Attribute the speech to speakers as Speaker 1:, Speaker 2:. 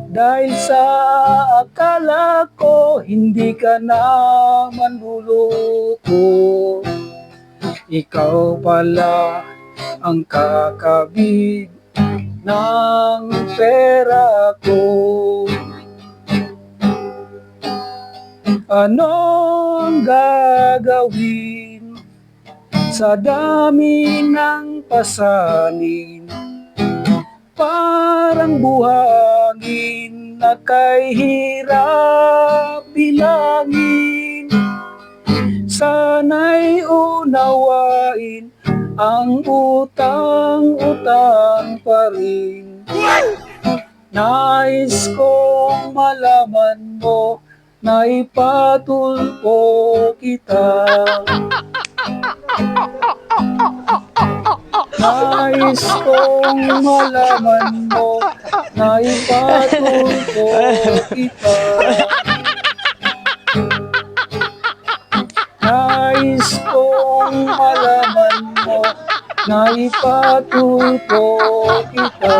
Speaker 1: Dahil sa akala ko hindi ka na manluloko, ikaw pala ang kakabig ng pera ko. Anong gagawin sa dami ng pasanin? Parang buhangin na kay hirap bilangin. Sana'y unawain, ang utang-utang pa rin. Nais kong malaman mo na ipatulpo kita. Nais kong malaman mo na ipatulpo kita. Nais kong malaman mo na ipatulpo kita.